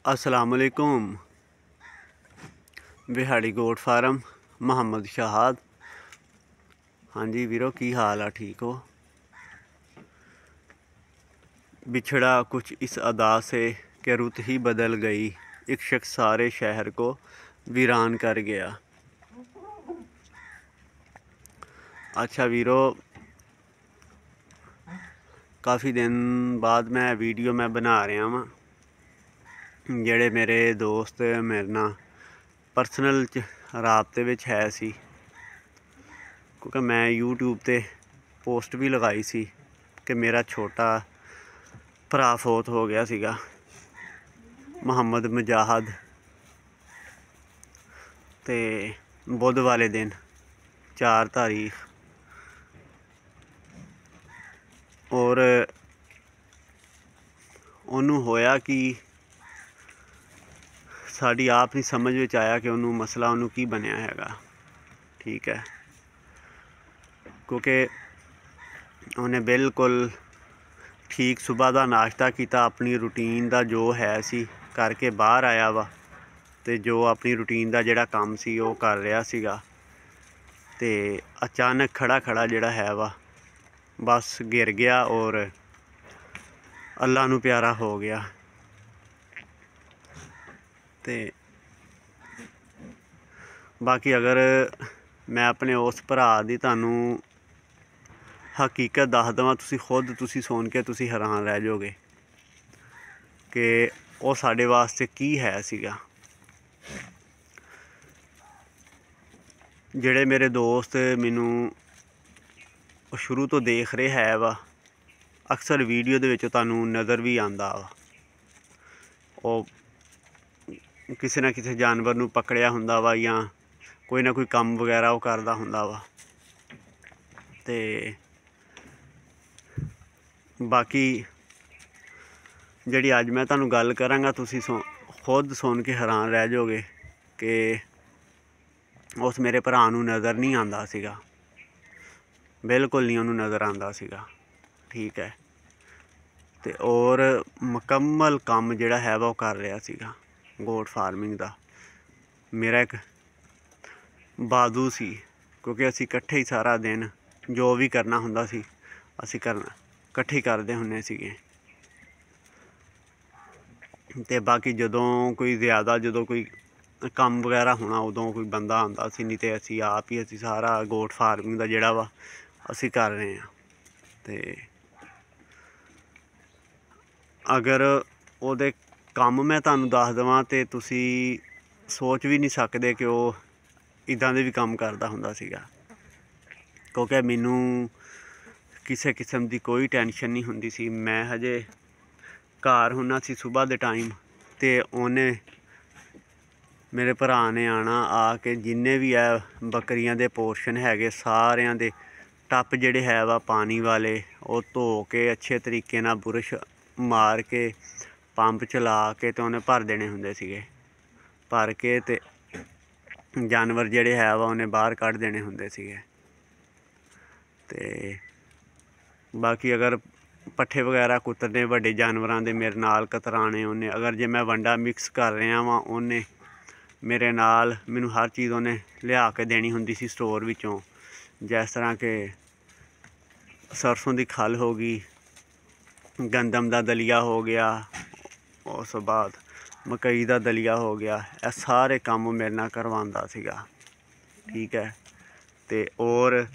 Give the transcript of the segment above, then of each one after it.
अस्सलामुअलैकुम। बिहाड़ी goat farm Mohammad Shahad. हाँ जी वीरो, की हाल है? ठीक हो? बिछड़ा कुछ इस अदा से कि रुत ही बदल गई, एक शख्स सारे शहर को वीरान कर गया। अच्छा वीरो, काफ़ी दिन बाद मैं वीडियो बना रहा वां। ਜਿਹੜੇ मेरे दोस्त मेरे नाल परसनल राबते विच है सी, क्योंकि मैं यूट्यूब ते पोस्ट भी लगाई सी कि मेरा छोटा भरा फौत हो गया सीगा, मोहम्मद मुजाहद। ते बुध वाले दिन 4 तारीख और उन्होंने होया कि साड़ी आप नहीं समझ में आया कि उन्होंने मसला उन्होंने की बनया हैगा। ठीक है, क्योंकि उन्हें बिल्कुल ठीक सुबह का नाश्ता किया, अपनी रूटीन का जो है सी करके बाहर आया वा, तो जो अपनी रूटीन का जिहड़ा काम सी वो कर रहा सीगा, ते अचानक खड़ा खड़ा जिहड़ा है वा बस गिर गया और अल्लाह नू प्यारा हो गया। ते बाकी अगर मैं अपने उस भरा दी तुहानू हकीकत दस देवां, तुसी खुद सुन के तुसी हैरान रह जाओगे कि वो साडे वास्ते की है सीगा। जिहड़े मेरे दोस्त मैनू शुरू तो देख रहे है वा, अक्सर वीडियो दे विच तुहानू नज़र भी आंदा वा, वो किसी ना किसी जानवर नू पकड़िया हुंदा वा या कोई ना कोई काम वगैरह वो करदा हुंदा वा। ते बाकी जिहड़ी अज मैं तुहानू गल करांगा, तुसी खुद सुन के हैरान रह जाओगे कि उस मेरे भरा नू नज़र नहीं आंदा सीगा, बिल्कुल नहीं उन्होंने नज़र आंदा सीगा। ठीक है, ते और मुकम्मल काम जिहड़ा है वो कर रहा सीगा गोट फार्मिंग का। मेरा एक बादू सी, क्योंकि असी इकट्ठे ही सारा दिन जो भी करना हुंदा सी असी करना इकट्ठे करते हुंदे सीगे। ते बाकी जदों कोई ज़्यादा जदों कोई काम वगैरह होना उदों कोई बंदा आंदा सी, नहीं तो असी आप ही असी सारा गोट फार्मिंग का जिहड़ा वा असी कर रहे हैं। ते अगर उहदे काम मैं तुहानू दस देवां तो तुसी सोच भी नहीं सकते कि वो इदां दे भी काम करदा हुंदा सीगा, क्योंकि मैनू किसी किस्म की कोई टेंशन नहीं हुंदी सी। मैं हजे घर हुंदा सी सुबह दे टाइम, ते उन्हें मेरे भरा ने आना आके जिन्ने भी है बकरियां दे पोर्शन हैगे सारियां दे टप जिहड़े है वा पानी वाले वो धो के अच्छे तरीके नाल बुरश मार के पंप चला के तो उन्हें भर देने हुंदे सीगे। भर के ते जानवर जिहड़े है वा उन्हें बाहर कढ़ देने हुंदे सीगे। ते बाकी अगर पट्ठे वगैरह कुतरने वड्डे जानवरां दे मेरे नाल कतराने उन्हें, अगर जे मैं वंडा मिक्स कर रहा वां उन्हें मेरे नाल मैनू हर चीज़ उन्हें लिया के देनी हुंदी सी स्टोर विचों, जिस तरह के सरसों की खल हो गई, गंदम का दलिया हो गया, उस बाद मकई का दलिया हो गया, यह सारे काम मेरे नाल करवांदा सीगा। ठीक है, ते और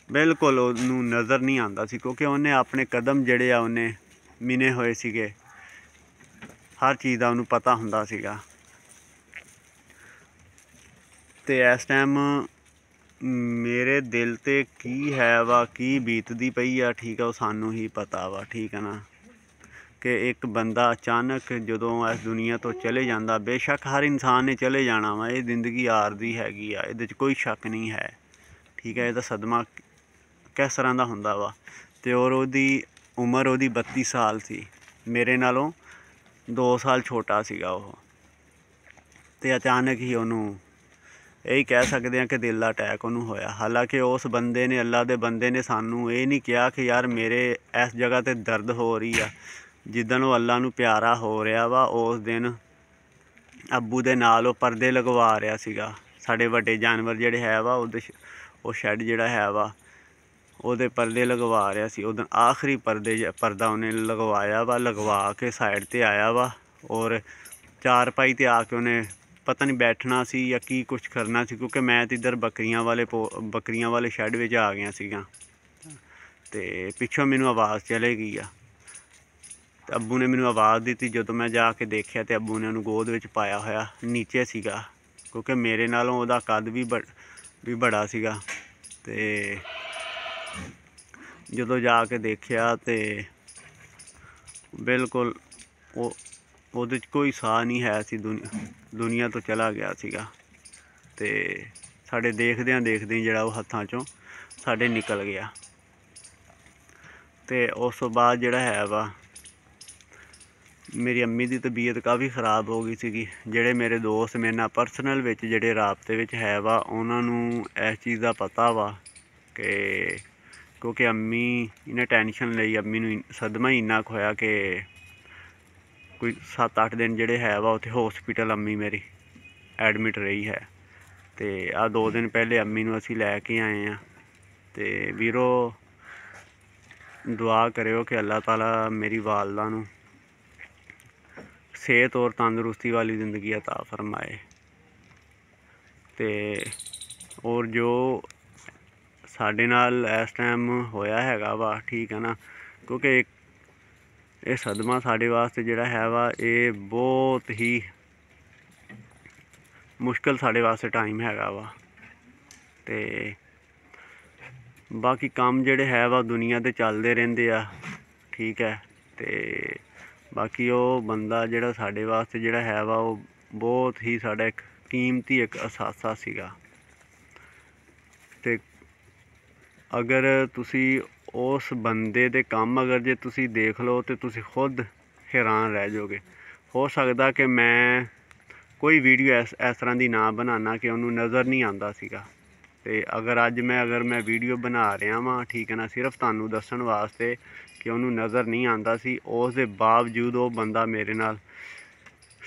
बिल्कुल उन्होंने नज़र नहीं आंदा सी, क्योंकि उन्हें अपने कदम जिहड़े आ उन्हें मिने होए सीगे, हर चीज़ का उन्होंने पता हुंदा सीगा। ते इस टाइम मेरे दिल ते की है वा की बीतदी पई आ, ठीक है, वो सानू ही पता वा। ठीक है ना, कि एक बंदा अचानक जदों इस दुनिया तो चले जांदा, बेशक हर इंसान ने चले जाना वा, ये जिंदगी आरदी हैगी आ, इहदे च कोई शक नहीं है। ठीक है, इहदा सदमा किस तरह का हुंदा वा। ते और उहदी उम्र उहदी 32 साल सी, मेरे नालों 2 साल छोटा सीगा वो। ते अचानक ही उन्होंने यही कह सकते हैं कि दिल का अटैक उन्होंने होया। हालांकि उस बंदे ने, अल्लाह दे बंदे ने सानू ये नहीं कहा कि यार मेरे इस जगह ते दर्द हो रही है। जिदन वो अल्लाह नू प्यारा हो रहा वा उस दिन ਅੱਬੂ ਦੇ ਨਾਲ ਉਹ ਪਰਦੇ ਲਗਵਾ ਰਿਹਾ ਸੀਗਾ। ਸਾਡੇ ਵੱਡੇ ਜਾਨਵਰ ਜਿਹੜੇ ਹੈ ਵਾ ਉਹਦੇ ਉਹ ਸ਼ੈੱਡ ਜਿਹੜਾ ਹੈ ਵਾ ਉਹਦੇ ਪਰਦੇ ਲਗਵਾ ਰਿਹਾ ਸੀ। ਉਦੋਂ ਆਖਰੀ ਪਰਦਾ ਉਹਨੇ ਲਗਵਾਇਆ ਵਾ, ਲਗਵਾ ਕੇ ਸਾਈਡ 'ਤੇ ਆਇਆ ਵਾ। ਔਰ ਚਾਰਪਾਈ 'ਤੇ ਆ ਕੇ ਉਹਨੇ ਪਤਾ ਨਹੀਂ ਬੈਠਣਾ ਸੀ ਜਾਂ ਕੀ ਕੁਛ ਕਰਨਾ ਸੀ, ਕਿਉਂਕਿ ਮੈਂ ਤਾਂ ਇੱਧਰ ਬੱਕਰੀਆਂ ਵਾਲੇ ਸ਼ੈੱਡ ਵਿੱਚ ਆ ਗਿਆ ਸੀਗਾ। ਅਤੇ ਪਿੱਛੋਂ ਮੈਨੂੰ ਆਵਾਜ਼ ਚਲੇ ਗਈ ਆ। ਤੇ ਅੱਬੂ ਨੇ ਮੈਨੂੰ ਆਵਾਜ਼ ਦਿੱਤੀ। ਜਦੋਂ ਮੈਂ ਜਾ ਕੇ ਦੇਖਿਆ ਤਾਂ ਅੱਬੂ ਨੇ ਉਹਨੂੰ ਗੋਦ ਵਿੱਚ ਪਾਇਆ ਹੋਇਆ ਨੀਚੇ ਸੀਗਾ, ਕਿਉਂਕਿ ਮੇਰੇ ਨਾਲੋਂ ਉਹਦਾ ਕੱਦ ਵੀ ਬੜਾ ਸੀਗਾ। ਅਤੇ ਜਦੋਂ ਜਾ ਕੇ ਦੇਖਿਆ ਤੇ ਬਿਲਕੁਲ ਉਹਦੇ 'ਚ ਕੋਈ ਸਾਹ ਨਹੀਂ ਹੈ ਸੀ, ਦੁਨੀਆ ਤੋਂ ਚਲਾ ਗਿਆ ਸੀਗਾ। ਅਤੇ ਸਾਡੇ ਦੇਖਦਿਆਂ ਜਿਹੜਾ ਉਹ ਹੱਥਾਂ 'ਚੋਂ ਸਾਡੇ ਨਿਕਲ ਗਿਆ। ਅਤੇ ਉਸ ਤੋਂ ਬਾਅਦ ਜਿਹੜਾ ਹੈ ਵਾ ਮੇਰੀ ਅੰਮੀ ਦੀ ਤਬੀਅਤ ਕਾਫੀ ਖ਼ਰਾਬ ਹੋ ਗਈ ਸੀਗੀ। ਜਿਹੜੇ ਮੇਰੇ ਦੋਸਤ ਮੇਰੇ ਨਾਲ ਪਰਸਨਲ ਵਿੱਚ ਜਿਹੜੇ ਰਾਬਤੇ ਵਿੱਚ ਹੈ ਵਾ ਉਹਨਾਂ ਨੂੰ ਇਸ ਚੀਜ਼ ਦਾ ਪਤਾ ਵਾ ਕਿ ਕਿਉਂਕਿ ਅੰਮੀ ਨੇ ਟੈਨਸ਼ਨ ਲਈ। ਅੰਮੀ ਨੂੰ ਸਦਮਾ ਹੀ ਇੰਨਾ ਕੁ ਹੋਇਆ ਕਿ ਕੋਈ 7-8 ਦਿਨ ਜਿਹੜੇ ਹੈ ਵਾ ਉੱਥੇ ਹੋਸਪਿਟਲ ਅੰਮੀ ਮੇਰੀ ਐਡਮਿਟ ਰਹੀ ਹੈ। ਅਤੇ ਆਹ 2 ਦਿਨ ਪਹਿਲੇ ਅੰਮੀ ਨੂੰ ਅਸੀਂ ਲੈ ਕੇ ਆਏ ਹਾਂ। ਅਤੇ ਵੀਰੋ ਦੁਆ ਕਰਿਓ ਕਿ ਅੱਲਾਹ ਤਾਲਾ ਮੇਰੀ ਵਾਲਦਾ ਨੂੰ ਸਿਹਤ ਔਰ ਤੰਦਰੁਸਤੀ ਵਾਲੀ ਜ਼ਿੰਦਗੀ ਅਤਾ ਫਰਮਾਏ। ਅਤੇ ਔਰ ਜੋ ਸਾਡੇ ਨਾਲ ਇਸ ਟਾਈਮ ਹੋਇਆ ਹੈਗਾ ਵਾ, ਠੀਕ ਹੈ ਨਾ, ਕਿਉਂਕਿ ਇਹ ਸਦਮਾ ਸਾਡੇ ਵਾਸਤੇ ਜਿਹੜਾ ਹੈ ਵਾ ਇਹ ਬਹੁਤ ਹੀ ਮੁਸ਼ਕਿਲ ਸਾਡੇ ਵਾਸਤੇ ਟਾਈਮ ਹੈਗਾ ਵਾ। ਅਤੇ ਬਾਕੀ ਕੰਮ ਜਿਹੜੇ ਹੈ ਵਾ ਦੁਨੀਆ 'ਤੇ ਚੱਲਦੇ ਰਹਿੰਦੇ ਆ, ਠੀਕ ਹੈ। ਅਤੇ ਬਾਕੀ ਉਹ ਬੰਦਾ ਜਿਹੜਾ ਸਾਡੇ ਵਾਸਤੇ ਜਿਹੜਾ ਹੈ ਵਾ ਉਹ ਬਹੁਤ ਹੀ ਸਾਡਾ ਇੱਕ ਕੀਮਤੀ ਇੱਕ ਅਸਾਸਾ ਸੀਗਾ। ਅਤੇ ਅਗਰ ਤੁਸੀਂ ਉਸ ਬੰਦੇ ਦੇ ਕੰਮ ਜੇ ਤੁਸੀਂ ਦੇਖ ਲਓ ਤਾਂ ਤੁਸੀਂ ਖੁਦ ਹੈਰਾਨ ਰਹਿ ਜਾਓਗੇ। ਹੋ ਸਕਦਾ ਕਿ ਮੈਂ ਕੋਈ ਵੀਡੀਓ ਇਸ ਤਰ੍ਹਾਂ ਦੀ ਨਾ ਬਣਾਉਣਾ ਕਿ ਉਹਨੂੰ ਨਜ਼ਰ ਨਹੀਂ ਆਉਂਦਾ ਸੀਗਾ। ਅਤੇ ਅੱਜ ਮੈਂ ਵੀਡੀਓ ਬਣਾ ਰਿਹਾ ਵਾਂ, ਠੀਕ ਹੈ ਨਾ, ਸਿਰਫ ਤੁਹਾਨੂੰ ਦੱਸਣ ਵਾਸਤੇ ਕਿ ਉਹਨੂੰ ਨਜ਼ਰ ਨਹੀਂ ਆਉਂਦਾ ਸੀ। ਉਸ ਦੇ ਬਾਵਜੂਦ ਉਹ ਬੰਦਾ ਮੇਰੇ ਨਾਲ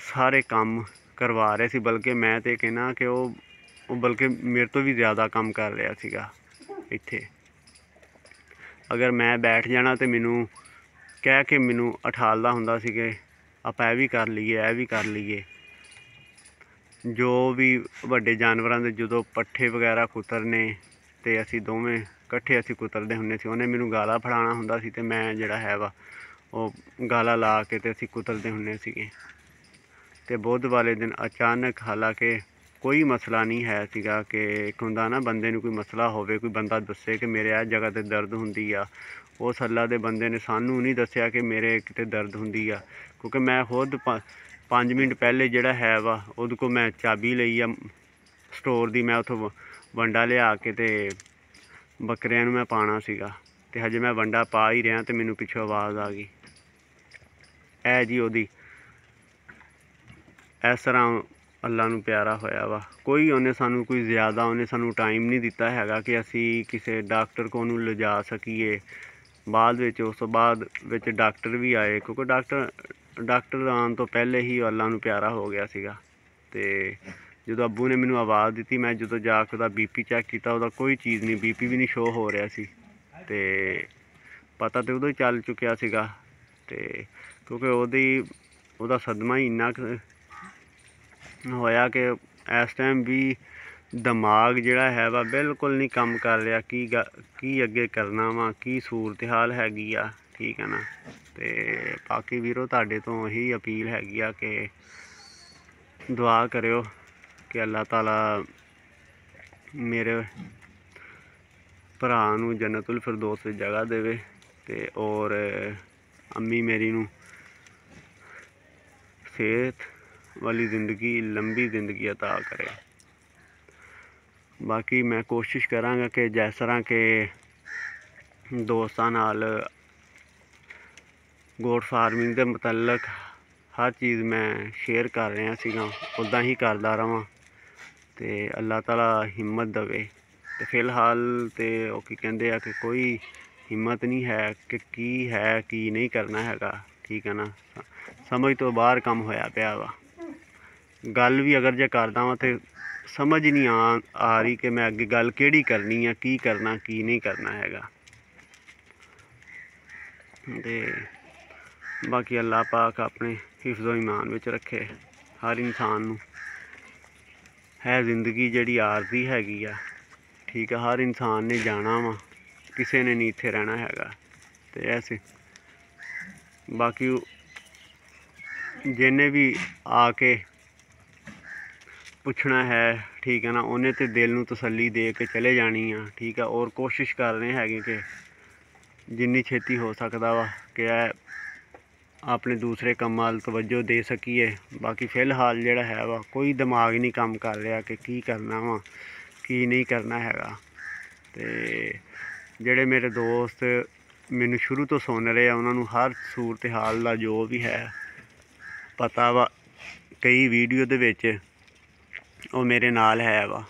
ਸਾਰੇ ਕੰਮ ਕਰਵਾ ਰਿਹਾ ਸੀ। ਬਲਕਿ ਮੈਂ ਤਾਂ ਕਹਿਣਾ ਕਿ ਉਹ ਬਲਕਿ ਮੇਰੇ ਤੋਂ ਵੀ ਜ਼ਿਆਦਾ ਕੰਮ ਕਰ ਰਿਹਾ ਸੀਗਾ ਇੱਥੇ। ਅਗਰ ਮੈਂ ਬੈਠ ਜਾਣਾ ਤਾਂ ਮੈਨੂੰ ਕਹਿ ਕੇ ਮੈਨੂੰ ਉਠਾਲਦਾ ਹੁੰਦਾ ਸੀ ਕਿ ਆਪਾਂ ਇਹ ਵੀ ਕਰ ਲਈਏ। ਜੋ ਵੀ ਵੱਡੇ ਜਾਨਵਰਾਂ ਦੇ ਜਦੋਂ ਪੱਠੇ ਵਗੈਰਾ ਕੁਤਰਨੇ ਅਤੇ ਅਸੀਂ ਦੋਵੇਂ ਇਕੱਠੇ ਕੁਤਰਦੇ ਹੁੰਦੇ ਸੀ। ਉਹਨੇ ਮੈਨੂੰ ਗਾਲਾ ਫੜਾਉਣਾ ਹੁੰਦਾ ਸੀ ਅਤੇ ਮੈਂ ਜਿਹੜਾ ਹੈ ਵਾ ਉਹ ਗਾਲਾ ਲਾ ਕੇ ਅਤੇ ਅਸੀਂ ਕੁਤਰਦੇ ਹੁੰਦੇ ਸੀਗੇ। ਅਤੇ ਬੁੱਧ ਵਾਲੇ ਦਿਨ ਅਚਾਨਕ, ਹਾਲਾਂਕਿ ਕੋਈ ਮਸਲਾ ਨਹੀਂ ਹੈ ਸੀਗਾ ਕਿ ਇੱਕ ਹੁੰਦਾ ਨਾ ਬੰਦੇ ਨੂੰ ਕੋਈ ਮਸਲਾ ਹੋਵੇ, ਕੋਈ ਬੰਦਾ ਦੱਸੇ ਕਿ ਮੇਰੇ ਇਸ ਜਗ੍ਹਾ 'ਤੇ ਦਰਦ ਹੁੰਦੀ ਆ। ਉਸ ਅੱਲਾ ਦੇ ਬੰਦੇ ਨੇ ਸਾਨੂੰ ਨਹੀਂ ਦੱਸਿਆ ਕਿ ਮੇਰੇ ਕਿਤੇ ਦਰਦ ਹੁੰਦੀ ਆ, ਕਿਉਂਕਿ ਮੈਂ ਖੁਦ 5 ਮਿੰਟ ਪਹਿਲੇ ਜਿਹੜਾ ਹੈ ਵਾ ਉਹਦੇ ਕੋਲ ਮੈਂ ਚਾਬੀ ਲਈ ਆ ਸਟੋਰ ਦੀ। ਮੈਂ ਉੱਥੋਂ ਵੰਡਾ ਲਿਆ ਕੇ ਅਤੇ ਬੱਕਰਿਆਂ ਨੂੰ ਮੈਂ ਪਾਉਣਾ ਸੀਗਾ। ਅਤੇ ਹਜੇ ਮੈਂ ਵੰਡਾ ਪਾ ਹੀ ਰਿਹਾ ਅਤੇ ਮੈਨੂੰ ਪਿੱਛੋਂ ਆਵਾਜ਼ ਆ ਗਈ। ਇਹ ਜੀ ਉਹਦੀ ਇਸ ਤਰ੍ਹਾਂ ਅੱਲਾ ਨੂੰ ਪਿਆਰਾ ਹੋਇਆ ਵਾ। ਉਹਨੇ ਸਾਨੂੰ ਟਾਈਮ ਨਹੀਂ ਦਿੱਤਾ ਹੈਗਾ ਕਿ ਅਸੀਂ ਕਿਸੇ ਡਾਕਟਰ ਕੋਲ ਨੂੰ ਲਿਜਾ ਸਕੀਏ। ਬਾਅਦ ਵਿੱਚ ਉਸ ਤੋਂ ਬਾਅਦ ਵਿੱਚ ਡਾਕਟਰ ਵੀ ਆਏ, ਕਿਉਂਕਿ ਡਾਕਟਰ ਆਉਣ ਤੋਂ ਪਹਿਲੇ ਹੀ ਅੱਲਾ ਨੂੰ ਪਿਆਰਾ ਹੋ ਗਿਆ ਸੀਗਾ। ਅਤੇ ਜਦੋਂ ਅੱਬੂ ਨੇ ਮੈਨੂੰ ਆਵਾਜ਼ ਦਿੱਤੀ, ਮੈਂ ਜਦੋਂ ਜਾ ਕੇ ਉਹਦਾ BP ਚੈੱਕ ਕੀਤਾ, ਉਹਦਾ ਕੋਈ ਚੀਜ਼ ਨਹੀਂ, BP ਵੀ ਨਹੀਂ ਸ਼ੋਅ ਹੋ ਰਿਹਾ ਸੀ। ਅਤੇ ਪਤਾ ਤਾਂ ਉਦੋਂ ਹੀ ਚੱਲ ਚੁੱਕਿਆ ਸੀਗਾ। ਅਤੇ ਕਿਉਂਕਿ ਉਹਦਾ ਸਦਮਾ ਹੀ ਇੰਨਾ ਕੁ ਹੋਇਆ ਕਿ ਇਸ ਟਾਈਮ ਵੀ ਦਿਮਾਗ ਜਿਹੜਾ ਹੈ ਵਾ ਬਿਲਕੁਲ ਨਹੀਂ ਕੰਮ ਕਰ ਰਿਹਾ। ਕੀ ਅੱਗੇ ਕਰਨਾ ਵਾ, ਕੀ ਸੂਰਤ ਹਾਲ ਹੈਗੀ ਆ, ਠੀਕ ਹੈ ਨਾ। ਅਤੇ ਬਾਕੀ ਵੀਰੋ ਤੁਹਾਡੇ ਤੋਂ ਇਹੀ ਅਪੀਲ ਹੈਗੀ ਆ ਕਿ ਦੁਆ ਕਰਿਓ ਕਿ ਅੱਲਾਹ ਤਾਲਾ ਮੇਰੇ ਭਰਾ ਨੂੰ ਜੰਨਤੁਲ ਫਿਰਦੌਸ ਵਿੱਚ ਜਗ੍ਹਾ ਦੇਵੇ ਅਤੇ ਔਰ ਅੰਮੀ ਮੇਰੀ ਨੂੰ ਸਿਹਤ ਵਾਲੀ ਜ਼ਿੰਦਗੀ, ਲੰਬੀ ਜ਼ਿੰਦਗੀ ਅਤਾ ਕਰੇ। ਬਾਕੀ ਮੈਂ ਕੋਸ਼ਿਸ਼ ਕਰਾਂਗਾ ਕਿ ਜਿਸ ਤਰ੍ਹਾਂ ਕਿ ਦੋਸਤਾਂ ਨਾਲ ਗੋਟ ਫਾਰਮਿੰਗ ਦੇ ਮੁਤਲਕ ਹਰ ਚੀਜ਼ ਮੈਂ ਸ਼ੇਅਰ ਕਰ ਰਿਹਾ ਸੀਗਾ, ਉੱਦਾਂ ਹੀ ਕਰਦਾ ਰਹਾਂ ਅਤੇ ਅੱਲਾਹ ਤਾਲਾ ਹਿੰਮਤ ਦੇਵੇ। ਅਤੇ ਫਿਲਹਾਲ ਤਾਂ ਉਹ ਕੀ ਕਹਿੰਦੇ ਆ ਕਿ ਕੋਈ ਹਿੰਮਤ ਨਹੀਂ ਹੈ ਕਿ ਕੀ ਨਹੀਂ ਕਰਨਾ ਹੈਗਾ, ਠੀਕ ਹੈ ਨਾ। ਸਮਝ ਤੋਂ ਬਾਹਰ ਕੰਮ ਹੋਇਆ ਪਿਆ ਵਾ। गल भी अगर जे करदा वां ते समझ ही नहीं आ रही कि मैं अगे गल केड़ी करनी है, की करना की नहीं करना हैगा। ते बाकी अल्लाह पाक अपने हिफ्ज़ो ईमान विच रखे हर इंसान नूं। है जिंदगी जिहड़ी आरजी हैगी आ, ठीक है, हर इंसान ने जाना वा, किसी ने नहीं इत्थे रहना हैगा। ते ऐसे बाकी जिन्हें भी आके पुछना है, ठीक है ना, उन्हें तो दिल नूं तसल्ली दे के चले जानी आ, ठीक है। और कोशिश कर रहे हैं कि जिन्नी छेती हो सकता वा कि अपने दूसरे कम्मां वल तवज्जो दे सकीए। बाकी फ़िलहाल जिहड़ा है वा कोई दिमाग नहीं काम कर रहा कि की करना वा की नहीं करना हैगा। ते जिहड़े मेरे दोस्त मैनू शुरू तो सुन रहे उन्होंने हर सूरत हाल का जो भी है पता वा। कई वीडियो दे विच वो मेरे नाल है वा,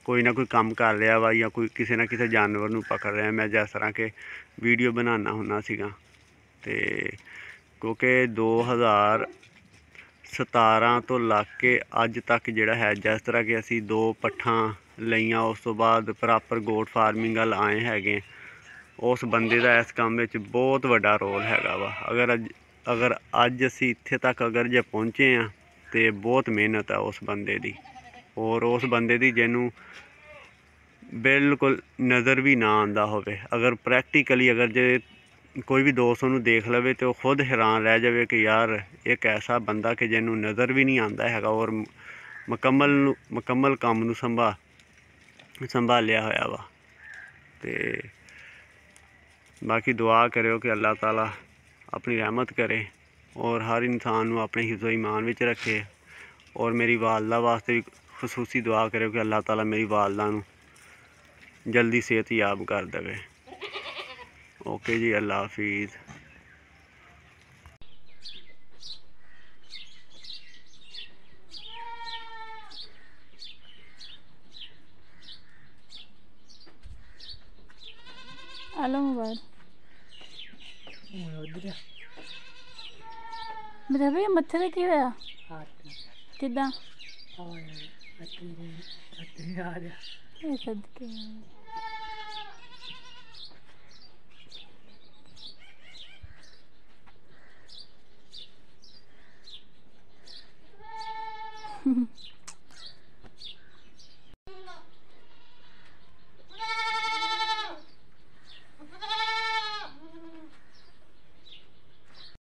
कोई ना कोई काम कर रहा वा या कोई किसी ना किसी जानवर नूं पकड़ रहा। मैं जिस तरह के वीडियो बनाना हुन्ना सीगा, ते क्योंकि 2017 तो लग के अज तक जिहड़ा है, जिस तरह कि असी 2 पट्ठां लईआं, उस तो बाद प्रॉपर गोट फार्मिंग वल आए हैगे, उस बंदे दा इस काम विच बहुत वड्डा रोल हैगा वा। अगर अज असी इत्थे तक अगर जे पहुँचे हैं तो बहुत मेहनत है उस बंदे दी। और उस बंदे दी जिन्हों बिल्कुल नज़र भी ना आंदा होवे, अगर प्रैक्टिकली अगर जे कोई भी दोस्त उन्होंने देख लवे तो खुद हैरान रह जाए कि यार एक ऐसा बंदा कि जिन्हों नज़र भी नहीं आता हैगा और मुकम्मल काम नूं संभालिया होया वा। ते बाकी दुआ करो कि अल्लाह ताला अपनी रहमत करे और हर इंसान नूं अपने हिफ्ज़ो ईमान विच रखे। और मेरी वालदा वास्ते भी खसूसी दुआ करो कि अल्लाह ताला मेरी वालदा नूं जल्दी सेहत याब कर देवे। ओके जी, अल्लाह हाफिज़। आलो मोबाइल बता भैया मत्थे ते की होया किदा सदके